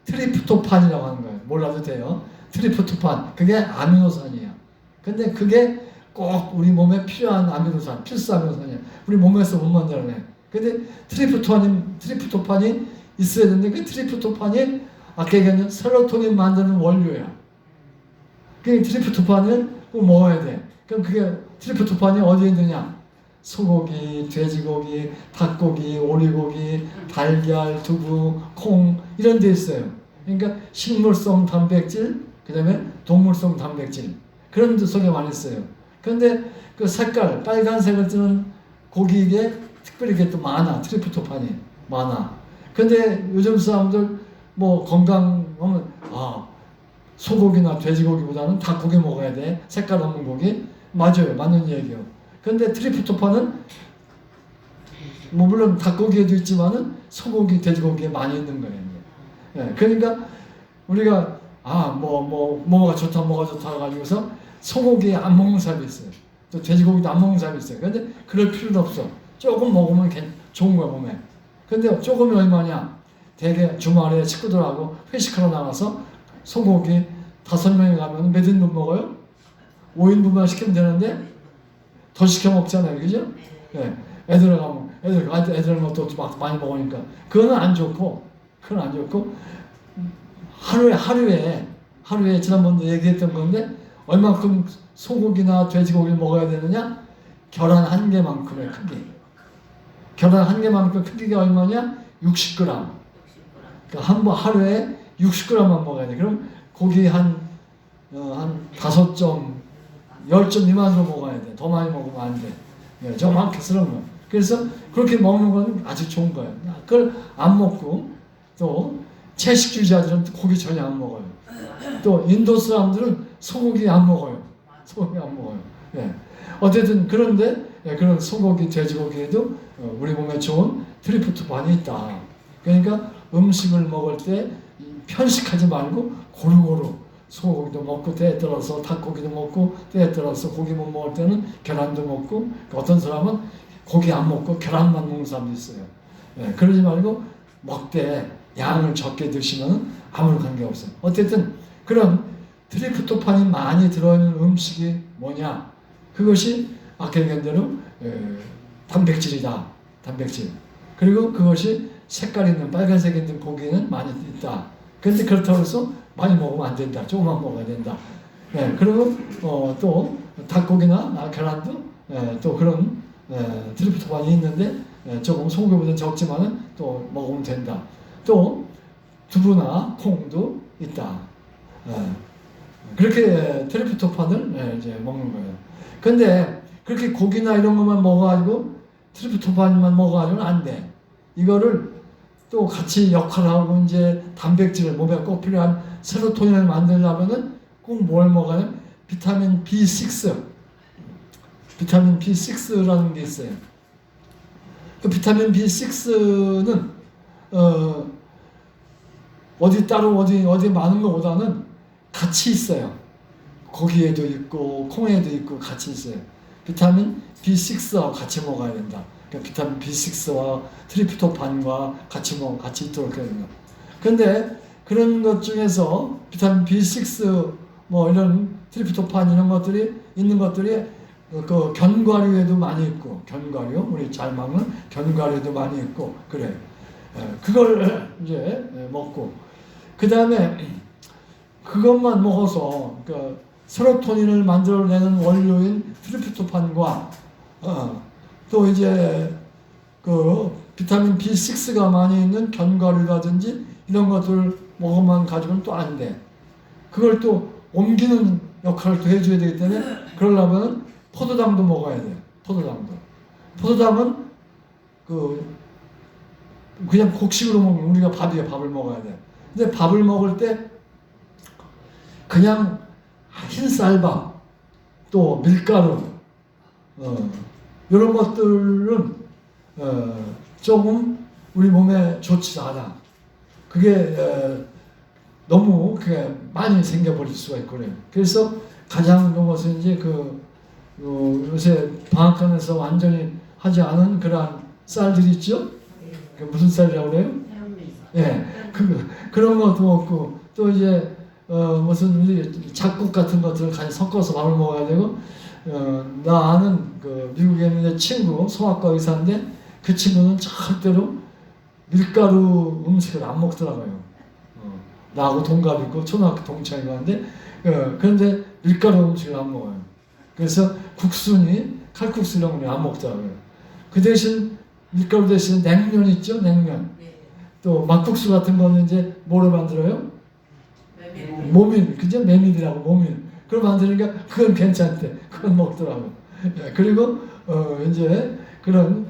트리프토판이라고 하는 거예요. 몰라도 돼요. 트리프토판, 그게 아미노산이에요. 근데 그게 꼭 우리 몸에 필요한 아미노산, 필수 아미노산이에요. 우리 몸에서 못 만들어내. 근데 트리프토판이 있어야 되는데, 그 트리프토판이 아까 얘기한 세로토닌 만드는 원료야. 그 트리프토판을 꼭 먹어야 돼. 그럼 그게 트리프토판이 어디에 있느냐? 소고기, 돼지고기, 닭고기, 오리고기, 달걀, 두부, 콩 이런 데 있어요. 그러니까 식물성 단백질, 그 다음에 동물성 단백질, 그런 데 속에 많이 있어요. 그런데 그 색깔 빨간색을 띠는 고기에 특별히 이게 또 많아. 트리프토판이 많아. 근데 요즘 사람들 뭐 건강하면 소고기나 돼지고기보다는 닭고기 먹어야 돼. 색깔 없는 고기. 맞아요. 맞는 얘기예요. 근데 트리프토판은 뭐 물론 닭고기에도 있지만은 소고기, 돼지고기에 많이 있는 거예요. 예, 그러니까 우리가 뭐가 좋다 가지고서 소고기 안 먹는 사람이 있어요. 또 돼지고기도 안 먹는 사람이 있어요. 근데 그럴 필요도 없어. 조금 먹으면 좋은 거야, 몸에. 근데 조금이 얼마냐? 대개 주말에 식구들하고 회식하러 나가서 소고기 5명이 가면 몇 인분 먹어요? 5인분만 시키면 되는데 더 시켜 먹잖아요, 그죠? 예. 애들은 또 막 많이 먹으니까 그거는 안 좋고, 하루에 지난번도 얘기했던 건데 얼만큼 소고기나 돼지고기를 먹어야 되느냐? 계란 한 개만큼의 크기. 계란 한 개만큼 크기가 얼마냐? 60g. 그러니까 하루에 60g만 먹어야 돼. 그럼 고기 한 5점, 10점 미만으로 먹어야 돼. 더 많이 먹으면 안 돼. 예, 정확히 쓰는 거. 그래서 그렇게 먹는 건 아주 좋은 거예요. 그걸 안 먹고, 또 채식주의자들은 고기 전혀 안 먹어요. 또 인도 사람들은 소고기 안 먹어요. 예. 어쨌든 그런데 그런 소고기, 돼지고기에도 우리 몸에 좋은 트리프토판이 있다. 그러니까 음식을 먹을 때 편식하지 말고 고루고루 소고기도 먹고, 때에 따라서 닭고기도 먹고, 때에 따라서 고기 못 먹을 때는 계란도 먹고, 어떤 사람은 고기 안 먹고 계란만 먹는 사람도 있어요. 예, 그러지 말고 먹되 양을 적게 드시면 아무 관계없어요. 어쨌든 그런 트리프토판이 많이 들어있는 음식이 뭐냐? 그것이 아까 얘기한 대로 단백질이다. 단백질. 그리고 그것이 색깔 있는 빨간색 있는 고기는 많이 있다. 그런데 그렇다고 해서 많이 먹으면 안 된다. 조금만 먹어야 된다. 예, 그리고 또 닭고기나 계란도 또 그런 트리프토판이 있는데 조금 소고기보다 적지만은 또 먹으면 된다. 또 두부나 콩도 있다. 그렇게 트리프토판을 이제 먹는 거예요. 근데 그렇게 고기나 이런 것만 먹어가지고 트리프토판만 먹어가지고는 안 돼. 이거를 또 같이 역할하고 이제 단백질을 몸에 꼭 필요한 세로토닌을 만들려면은 꼭 뭘 먹어야 돼? 비타민 B6. 비타민 B6라는 게 있어요. 그 비타민 B6는 어디 따로 어디 많은 것보다는 같이 있어요. 고기에도 있고 콩에도 있고 같이 있어요. 비타민 B6와 같이 먹어야 된다. 그러니까 비타민 B6와 트리프토판과 같이 있도록 해야 된다. 근데 그런 것 중에서 비타민 B6 뭐 이런 트리프토판 이런 것들이 있는 것들이 그 견과류에도 많이 있고, 견과류 우리 잘 먹는 견과류에도 많이 있고 그래. 그걸 이제 먹고 그 다음에 그것만 먹어서 그 세로토닌을 만들어내는 원료인 트리프토판과 또 이제 그 비타민 B6가 많이 있는 견과류라든지 이런 것들을 먹으면 가지고는 또 안 돼. 그걸 또 옮기는 역할을 또 해줘야 되기 때문에 그러려면 포도당도 먹어야 돼. 포도당은 그냥 곡식으로 먹는 우리가 밥을 먹어야 돼. 근데 밥을 먹을 때 그냥 흰 쌀밥 또 밀가루 이런 것들은 조금 우리 몸에 좋지 않아. 그게 너무 그게 많이 생겨버릴 수가 있고 그래요. 그래서 가장 좋은 것은 이제 요새 방앗간에서 완전히 하지 않은 그러한 쌀들이 있죠. 무슨 쌀이라고 그래요? 예, 그런 것도 먹고 또 이제 무슨 잡곡 같은 것들을 같이 섞어서 밥을 먹어야 되고 나 아는 그 미국에 있는 친구 소아과 의사인데 그 친구는 절대로 밀가루 음식을 안 먹더라고요. 나하고 동갑 있고 초등학교 동창이고 한데 그런데 밀가루 음식을 안 먹어요. 그래서 국수니 칼국수 이런 거 안 먹더라고요. 그 대신 밀가루 대신 냉면 있죠? 냉면. 또 막국수 같은 거는 이제 뭐로 만들어요? 모밀, 그죠? 메밀이라고 모밀. 그걸 만드니까 그건 괜찮대. 그건 먹더라고. 그리고 이제 그런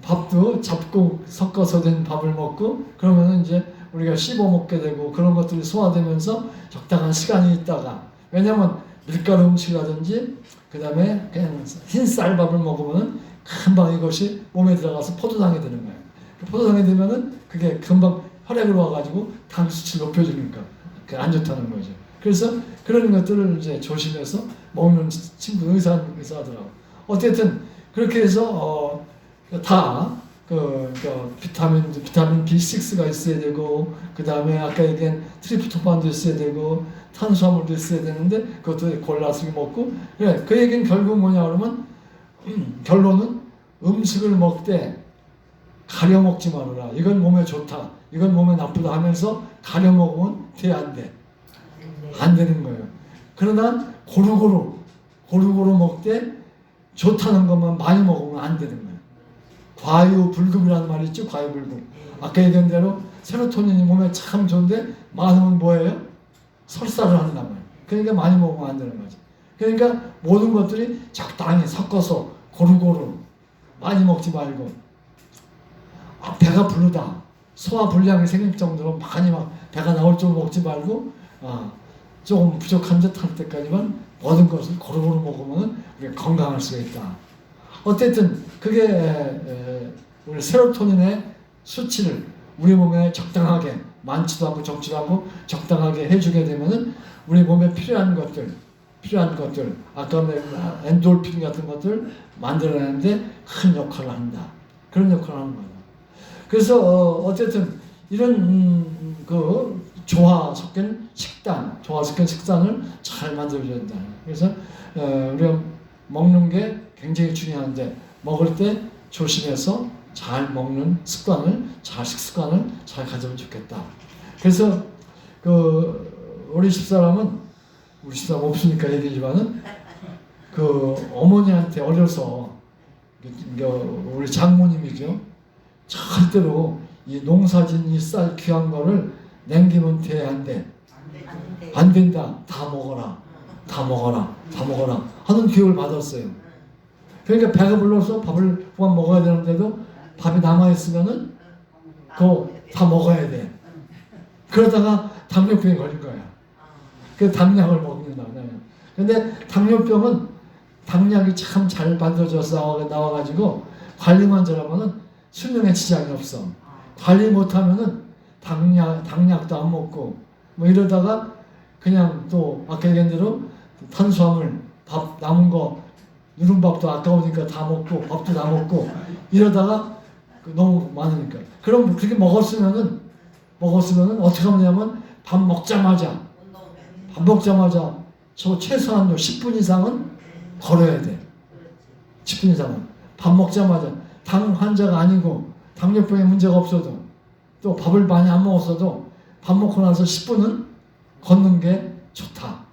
밥도 잡곡 섞어서 된 밥을 먹고 그러면 이제 우리가 씹어 먹게 되고 그런 것들이 소화되면서 적당한 시간이 있다가 왜냐면 밀가루 음식이라든지 그 다음에 그냥 흰 쌀밥을 먹으면 금방 이것이 몸에 들어가서 포도당이 되는 거예요. 포도당이 되면은 그게 금방 혈액으로 와가지고 당 수치를 높여주니까 안 좋다는 거죠. 그래서 그런 것들을 이제 조심해서 먹는 친구 의사하더라고. 어쨌든 그렇게 해서 다 비타민 B6가 있어야 되고, 그 다음에 아까 얘기한 트리프토판도 있어야 되고, 탄수화물도 있어야 되는데 그것도 골라서 먹고. 그래, 그 얘기는 결국 뭐냐 그러면 결론은 음식을 먹되 가려 먹지 말아라. 이건 몸에 좋다, 이건 몸에 나쁘다 하면서 가려 먹으면 돼, 안 돼? 안 되는 거예요. 그러나 고루고루 먹되 좋다는 것만 많이 먹으면 안 되는 거예요. 과유불급이라는 말이 있죠. 과유불급. 아까 얘기한 대로 세로토닌이 몸에 참 좋은데 많으면 뭐예요? 설사를 한단 말이에요. 그러니까 많이 먹으면 안 되는 거죠. 그러니까 모든 것들이 적당히 섞어서 고루고루 많이 먹지 말고, 배가 부르다, 소화 불량이 생길 정도로 많이 막 배가 나올 정도로 먹지 말고, 조금 부족한 듯 할 때까지만 모든 것을 고루고루 먹으면 우리가 건강할 수가 있다. 어쨌든 그게 우리 세로토닌의 수치를 우리 몸에 적당하게, 많지도 않고 적지도 않고 적당하게 해주게 되면은 우리 몸에 필요한 것들, 아까 엔돌핀 같은 것들 만들어내는데 큰 역할을 한다. 그런 역할을 하는 거다. 그래서 어쨌든 이런 조화 섞인 식단을 잘 만들어줘야 된다. 그래서 우리가 먹는 게 굉장히 중요한데, 먹을 때 조심해서 잘 먹는 식습관을 잘 가지면 좋겠다. 그래서 우리 집사람 없으니까 얘기지만은 어머니한테 어려서 우리 장모님이죠. 절대로 이 농사진 이 쌀 귀한 거를 남기면 돼, 안 돼? 안 된다. 다 먹어라 하는 교육을 받았어요. 그러니까 배가 불러서 밥을 그만 먹어야 되는데도 밥이 남아있으면은 그거 다 먹어야 돼. 그러다가 당뇨병에 걸린 거야. 그 당약을 먹는다. 근데 당뇨병은 당약이 참 잘 만들어져서 나와가지고 관리만 잘하면은 수명에 지장이 없어. 관리 못하면은 당약도 안 먹고 뭐 이러다가 그냥 또 아까 얘기한 대로 탄수화물, 밥 남은 거, 누른밥도 아까우니까 다 먹고, 밥도 다 먹고 이러다가 너무 많으니까. 그럼 그렇게 먹었으면은 어떻게 하냐면 밥 먹자마자 최소한 10분 이상은 걸어야 돼. 10분 이상은. 밥 먹자마자. 당 환자가 아니고 당뇨병에 문제가 없어도, 또 밥을 많이 안 먹었어도 밥 먹고 나서 10분은 걷는 게 좋다.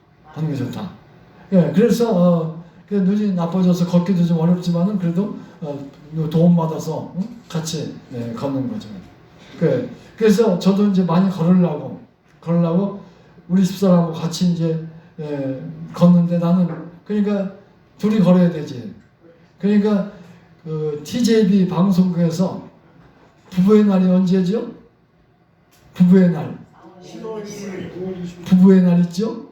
예, 그래서 눈이 나빠져서 걷기도 좀 어렵지만은 그래도 도움 받아서 같이 걷는 거죠. 그래서 저도 이제 많이 걸으려고 우리 집사람하고 같이 이제 걷는데, 나는 그러니까 둘이 걸어야 되지. 그러니까 TJB 방송국에서 부부의 날이 언제죠? 부부의 날. 부부의 날 있죠?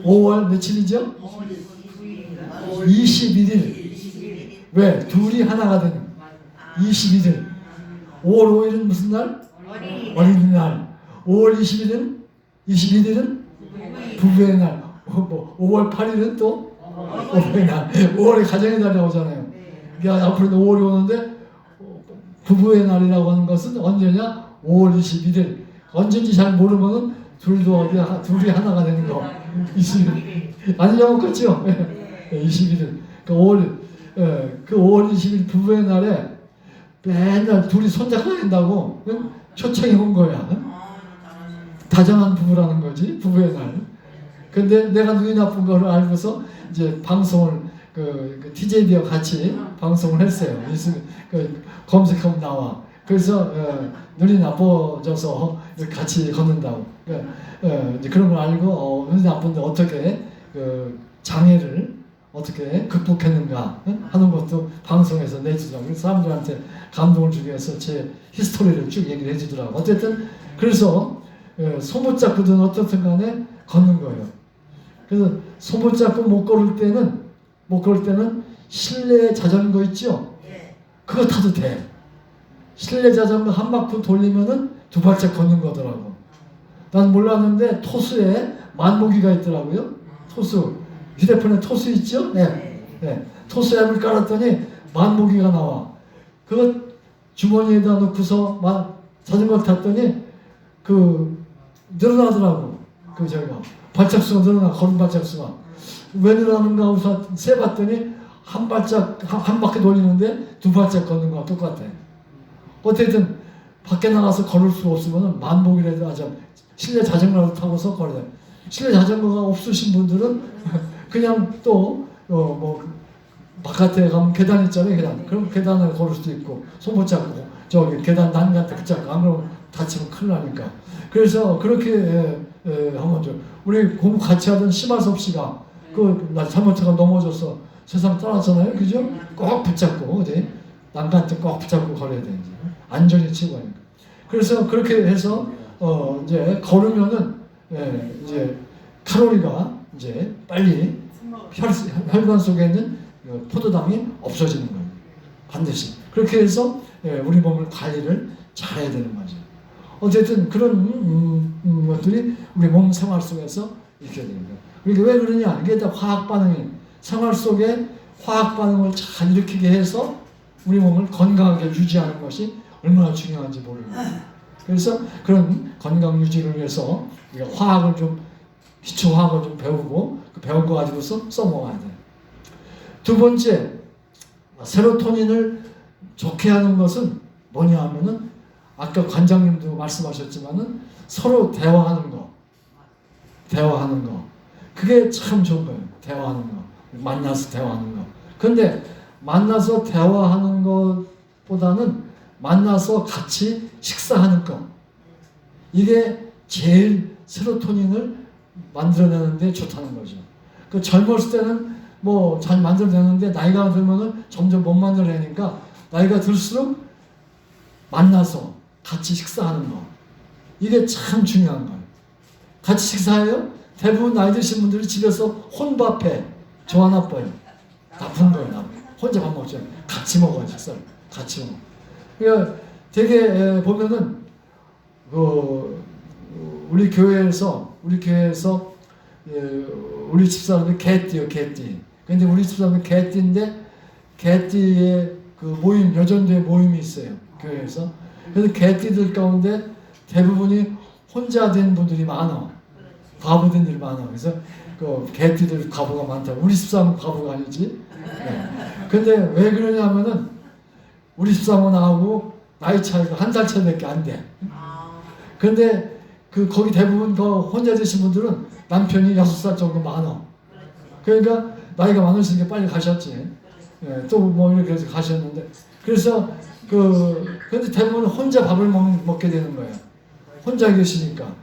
5월 며칠이죠? 21일. 왜? 둘이 하나가 되는 21일. 5월 5일은 무슨 날? 어린이날. 5월 21일은 부부의 날. 5월 8일은 또 부부의 날. 5월에 가정의 날이 나오잖아요. 앞으로 5월이 오는데 부부의 날이라고 하는 것은 언제냐? 5월 21일. 언제인지 잘 모르면은 둘이 하나가 되는 거. 21일. 아니냐고 그렇죠? 21일. 그 5월 20일 부부의 날에 맨날 둘이 손잡고 다닌다고 초청이 온 거야. 다정한 부부라는 거지, 부부의 날. 근데 내가 눈이 나쁜 걸 알고서 이제 방송을 TJB와 같이 방송을 했어요. 검색하면 나와. 그래서 눈이 나빠져서 같이 걷는다고. 이제 그런 걸 알고 눈이 나쁜데 어떻게 장애를 어떻게 극복했는가 하는 것도 방송에서 내주더라고요. 그래서 사람들한테 감동을 주기 위해서 제 히스토리를 쭉 얘기를 해주더라고요. 어쨌든 그래서 소못 잡고든 어떻든 간에 걷는 거예요. 그래서 소못 잡고 못 걸을 때는 실내 자전거 있죠? 그거 타도 돼. 실내 자전거 한 바퀴 돌리면은 2발짝 걷는 거더라고. 난 몰랐는데 토수에 만보기가 있더라고요. 토수. 휴대폰에 토수 있죠? 네. 토수 앱을 깔았더니 만보기가 나와. 그거 주머니에다 넣고서 막 자전거 탔더니 그 늘어나더라고. 그 저희가 발짝수가 늘어나, 걸음 발짝수가. 왜 늘어나는가 하고서 세봤더니 한 발짝 한 바퀴 돌리는데 두 발짝 걷는 거와 똑같아. 어쨌든 밖에 나가서 걸을 수 없으면 만복이라도 하자. 실내 자전거라도 타고서 걸어야 돼. 실내 자전거가 없으신 분들은 그냥 또 뭐 바깥에 가면 계단 있잖아요. 계단. 그럼 계단을 걸을 수도 있고 손 붙잡고 저기 계단 난간에 붙잡고 안 그러면 다치면 큰일 나니까. 그래서 그렇게 하면 좀 우리 공부 같이 하던 심하섭 씨가 나 잘못해가 넘어져서 세상 떠났잖아요. 그죠? 꼭 붙잡고 어디 난간에 꼭 붙잡고 걸어야 되는지 안전이 최고니까. 그래서 그렇게 해서 이제 걸으면은 이제 칼로리가 이제 빨리 혈관 속에 있는 포도당이 없어지는 거예요. 반드시. 그렇게 해서 우리 몸을 관리를 잘해야 되는 거죠. 어쨌든 그런 것들이 우리 몸 생활 속에서 있게 되는 거예요. 그러니까 왜 그러냐? 이게 다 화학 반응이 생활 속에 화학 반응을 잘 일으키게 해서 우리 몸을 건강하게 유지하는 것이 얼마나 중요한지 모르는 거예요. 그래서 그런 건강 유지를 위해서 우리가 화학을 좀 기초 화학을 좀 배우고 그 배운 거 가지고서 써먹어야 돼요. 두 번째, 세로토닌을 좋게 하는 것은 뭐냐 하면은 아까 관장님도 말씀하셨지만은 서로 대화하는 거. 그게 참 좋은 거예요. 대화하는 거. 만나서 대화하는 거. 근데 만나서 대화하는 것보다는 만나서 같이 식사하는 거. 이게 제일 세로토닌을 만들어내는데 좋다는 거죠. 그 젊었을 때는 뭐 잘 만들어내는데 나이가 들면은 점점 못 만들어내니까 나이가 들수록 만나서 같이 식사하는 거. 이게 참 중요한 거예요. 같이 식사해요? 대부분 나이 드신 분들이 집에서 혼밥해. 저 안 나빠요. 나쁜 거예요. 혼자 밥 먹죠. 같이 먹어요. 식사를. 같이 먹어. 그러니까 되게 보면은 우리 교회에서 우리 집사람이 개띠요. 개띠. 근데 우리 집사람이 개띠인데 개띠의 그 모임, 여전도의 모임이 있어요. 교회에서. 그래서 개띠들 가운데 대부분이 혼자 된 분들이 많아. 과부된 일이 많아. 그래서 그 개띠들 과부가 많다. 우리 집사람은 과부가 아니지. 네. 근데 왜 그러냐면은 우리 집사람은 나하고 나이 차이가 한 살 차이밖에 안 돼. 근데 거기 대부분 혼자 되신 분들은 남편이 6살 정도 많아. 그러니까 나이가 많으시니까 빨리 가셨지. 예, 또 뭐 이렇게 해서 가셨는데 그래서 근데 대부분 혼자 밥을 먹게 되는 거예요. 혼자 계시니까.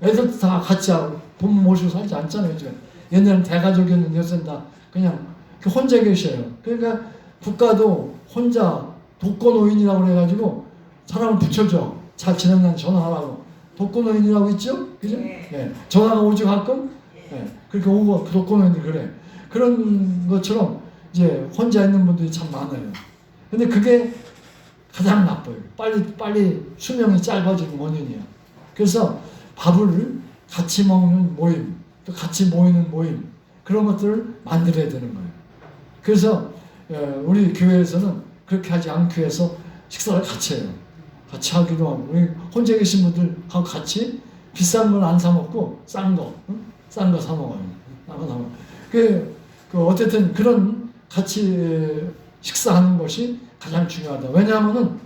애들도 다 같이 하고 부모 모시고 살지 않잖아요. 지금. 옛날엔 대가족이었는데 요새는 다 그냥 혼자 계셔요. 그러니까 국가도 혼자 독거노인이라고 그래가지고 사람을 붙여줘. 잘 지냈나 전화하라고. 독거노인이라고 있죠? 그죠? 예. 전화가 오지 가끔? 예. 그렇게 오고 독거노인들 그래. 그런 것처럼 이제 혼자 있는 분들이 참 많아요. 근데 그게 가장 나빠요. 빨리 수명이 짧아지는 원인이에요. 그래서 밥을 같이 먹는 모임, 또 같이 모이는 모임, 그런 것들을 만들어야 되는 거예요. 그래서 우리 교회에서는 그렇게 하지 않기 위해서 식사를 같이 해요. 같이 하기도 하고, 우리 혼자 계신 분들하고 같이 비싼 걸 안 사 먹고 싼 거 사 먹어요. 어쨌든 그런 같이 식사하는 것이 가장 중요하다. 왜냐하면은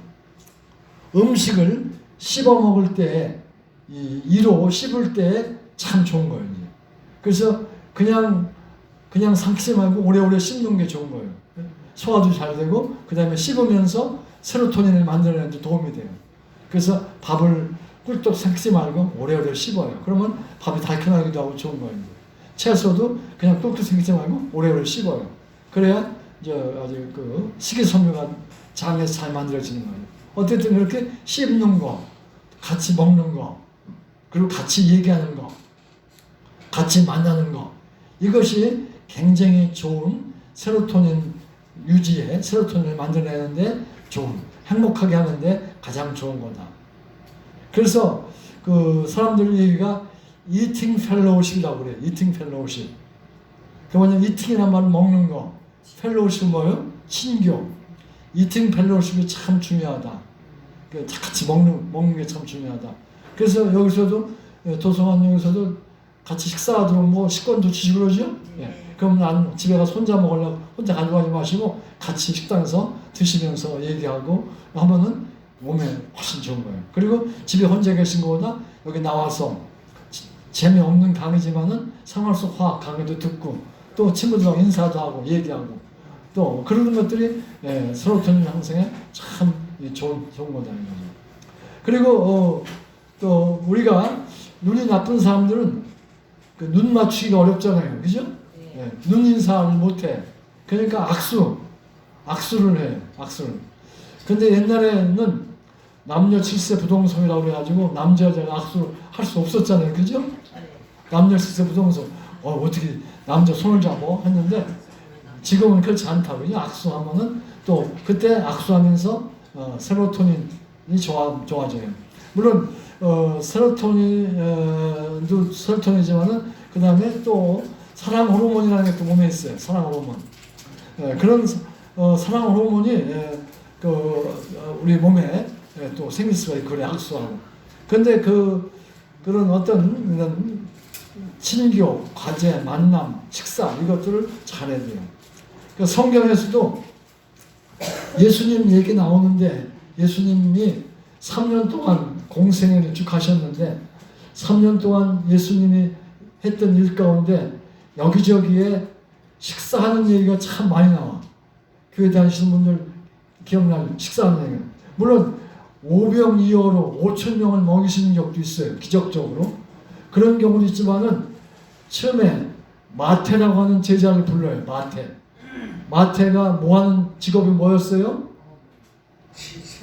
음식을 씹어 먹을 때 이로 씹을 때 참 좋은 거예요. 그래서 그냥 삼키지 말고 오래오래 씹는 게 좋은 거예요. 소화도 잘 되고 그 다음에 씹으면서 세로토닌을 만들어내는 데 도움이 돼요. 그래서 밥을 꿀떡 삼키지 말고 오래오래 씹어요. 그러면 밥이 달큰하기도 하고 좋은 거예요. 채소도 그냥 꿀떡 삼키지 말고 오래오래 씹어요. 그래야 이제 아주 식이섬유가 장에서 잘 만들어지는 거예요. 어쨌든 그렇게 씹는 거, 같이 먹는 거, 그리고 같이 얘기하는 거, 같이 만나는 거, 이것이 굉장히 좋은 세로토닌 유지에, 세로토닌을 만들어내는데 좋은, 행복하게 하는데 가장 좋은 거다. 그래서 사람들 얘기가 이팅 펠로우십이라고 그래요. 이팅 펠로우십. 그 뭐냐면 이팅이란 말은 먹는 거, 펠로우십은 뭐예요? 친교. 이팅 펠로십이 참 중요하다. 같이 먹는 게 참 중요하다. 그래서 여기서도 도서관 여기서도 같이 식사하도록 뭐 식권도 주시고 그러죠. 예. 그럼 난 집에 가서 혼자 먹으려고 혼자 가져가지 마시고 같이 식당에서 드시면서 얘기하고 하면은 몸에 훨씬 좋은 거예요. 그리고 집에 혼자 계신 것보다 여기 나와서 재미없는 강의지만은 생활 속 화학 강의도 듣고 또 친구들하고 인사도 하고 얘기하고 또 그런 것들이 세로토닌 형성에 참 좋은 거다. 그리고 또 우리가 눈이 나쁜 사람들은 그 눈 맞추기가 어렵잖아요. 그죠? 눈 인사를 못해. 그러니까 악수를 해. 악수를. 근데 옛날에는 남녀 7세 부동성이라고 그래가지고 남자 여자가 악수를 할 수 없었잖아요. 그죠? 남녀 7세 부동성. 어떻게 남자 손을 잡아? 했는데 지금은 그렇지 않다고요. 악수하면은 또 그때 악수하면서 세로토닌이 좋아져요. 물론 세로토닌도 세로토닌이지만은 그 다음에 또 사랑 호르몬이라는 게 또 몸에 있어요. 사랑 호르몬. 그런 사랑 호르몬이 우리 몸에 또 생길 수가 있고 그래 악수하고. 근데 그런 어떤 이런 친교, 과제, 만남, 식사 이것들을 잘해야 돼요. 그 성경에서도 예수님 얘기 나오는데 예수님이 3년 동안 공생애를 쭉 하셨는데 3년 동안 예수님이 했던 일 가운데 여기저기에 식사하는 얘기가 참 많이 나와. 교회 다니시는 분들 기억나요? 식사하는 얘기. 물론 오병이어로 5,000명을 먹이시는 적도 있어요. 기적적으로. 그런 경우도 있지만은 처음에 마태라고 하는 제자를 불러요. 마태가 뭐 하는 직업이 뭐였어요?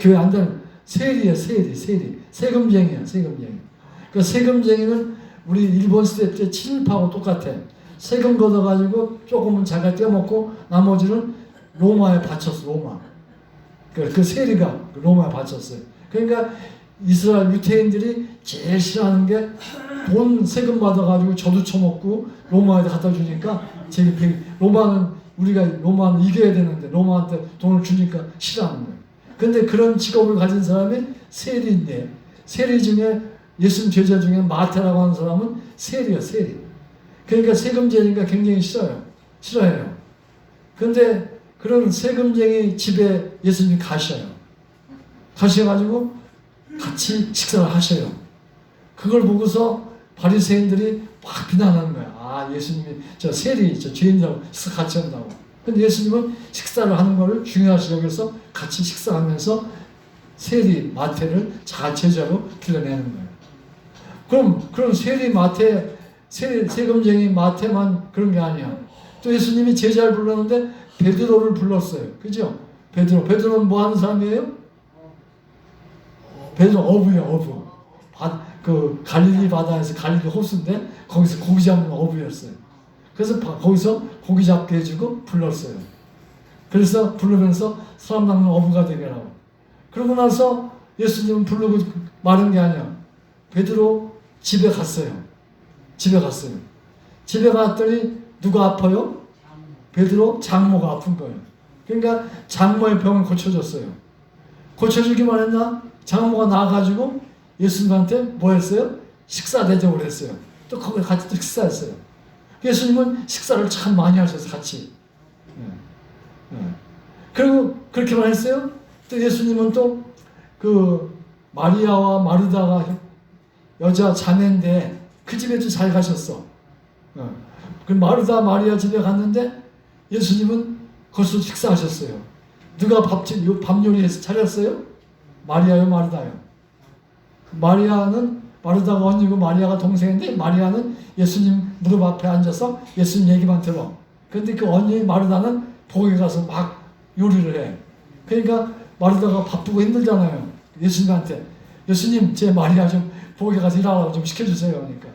교회 안 다니는 세리예요. 세금쟁이야. 그 세금쟁이는 우리 일본 시대 때 친일파하고 똑같아. 세금 걷어가지고 조금은 자기가 떼먹고 나머지는 로마에 바쳤어. 로마. 그 세리가 로마에 바쳤어요. 그러니까 이스라엘 유태인들이 제일 싫어하는 게 돈 세금 받아가지고 저도 처먹고 로마에 갖다 주니까 로마는 이겨야 되는데 로마한테 돈을 주니까 싫어하는 거예요. 근데 그런 직업을 가진 사람이 세리인데 세리 중에 예수님 제자 중에 마태라고 하는 사람은 세리야. 그러니까 세금쟁이가 굉장히 싫어해요. 근데 그런 세금쟁이 집에 예수님이 가셔가지고 같이 식사를 하셔요. 그걸 보고서 바리새인들이 막 비난하는 거야. 예수님이 저 죄인이라고 같이 한다고. 근데 예수님은 식사를 하는 거를 중요하시 여겨서 같이 식사하면서 세리 마태를 제자로 길러내는 거예요. 그럼 세금쟁이 마태만 그런 게 아니야. 또 예수님이 제자를 불렀는데 베드로를 불렀어요. 그죠? 베드로는 뭐 하는 사람이에요? 베드로 어부예요. 그 갈릴리 바다에서 갈릴리 호수인데 거기서 고기 잡는 어부였어요. 그래서 거기서 고기 잡게 해주고 불렀어요. 그래서 부르면서 사람 낚는 어부가 되게라고. 그러고 나서 예수님은 부르고 마른 게 아니야. 베드로 집에 갔어요. 집에 갔더니 누가 아파요? 베드로 장모가 아픈 거예요. 그러니까 장모의 병을 고쳐줬어요. 고쳐주기만 했나? 장모가 나와가지고 예수님한테 뭐 했어요? 식사 대접을 했어요. 또 거기 같이 또 식사했어요. 예수님은 식사를 참 많이 하셔서 같이. 그리고 그렇게만 했어요. 또 예수님은 또 그 마리아와 마르다가 여자 자매인데 그 집에도 잘 가셨어. 그 마리아 집에 갔는데 예수님은 거기서 식사하셨어요. 누가 밥 요리해서 차렸어요? 마리아요, 마르다요? 마르다가 언니고 마리아가 동생인데 마리아는 예수님 무릎 앞에 앉아서 예수님 얘기만 들어. 그런데 그 언니 마르다는 복에 가서 막 요리를 해. 그러니까 마르다가 바쁘고 힘들잖아요. 예수님한테 예수님 제 마리아 좀 복에 가서 일하라고 좀 시켜주세요. 그러니까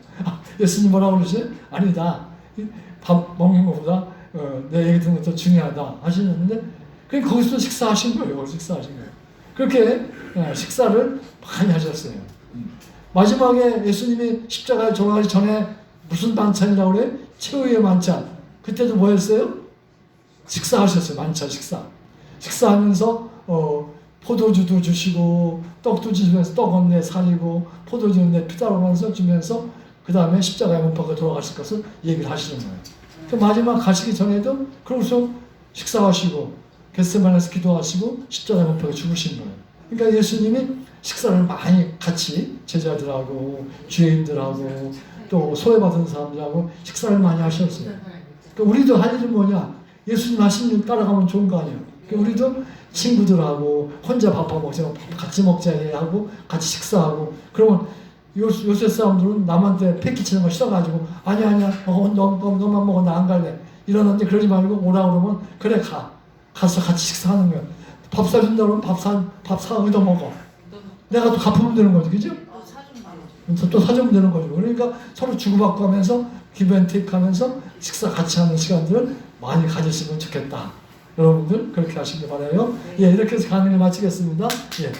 예수님 뭐라고 그러세요? 아니다. 밥 먹는 것보다 내 얘기 듣는 것도 중요하다 하시는데 그냥 거기서 식사하신 거예요. 그렇게 식사를 많이 하셨어요. 마지막에 예수님이 십자가에 돌아가기 전에 무슨 만찬이라고 그래? 최후의 만찬. 그때도 뭐 했어요? 식사하셨어요. 만찬 식사. 식사하면서 포도주도 주시고 떡도 주시면서 떡은 내 살이고 포도주는 내 피다라면서 주면서 그 다음에 십자가에 못 박아 돌아가실 것을 얘기를 하시는 거예요. 그 마지막 가시기 전에도 그러고서 식사하시고 겟세마네에서 기도하시고 십자가에 못 박아 죽으신 거예요. 그러니까 예수님이 식사를 많이 같이 제자들하고 주인들하고 또 소외받은 사람들하고 식사를 많이 하셨어요. 그러니까 우리도 할 일은 뭐냐? 예수님 하신 일 따라가면 좋은 거 아니에요. 그러니까 우리도 친구들하고 혼자 밥 먹지 같이 먹자 하고 같이 식사하고 그러면 요새 사람들은 남한테 패키치는 거 싫어가지고 아니야 너만 먹어 나 안 갈래 이러는데 그러지 말고 오라 그러면 그래 가서 같이 식사하는 거야. 밥 사준다 그러면 밥 사 얻어 먹어. 내가 또 갚으면 되는 거지, 그죠? 또 사주면 되는 거죠. 그러니까 서로 주고받고 하면서 기브앤테이크 하면서 식사 같이 하는 시간들을 많이 가지시면 좋겠다. 여러분들 그렇게 하시길 바라요. 예, 이렇게 해서 강의를 마치겠습니다. 예.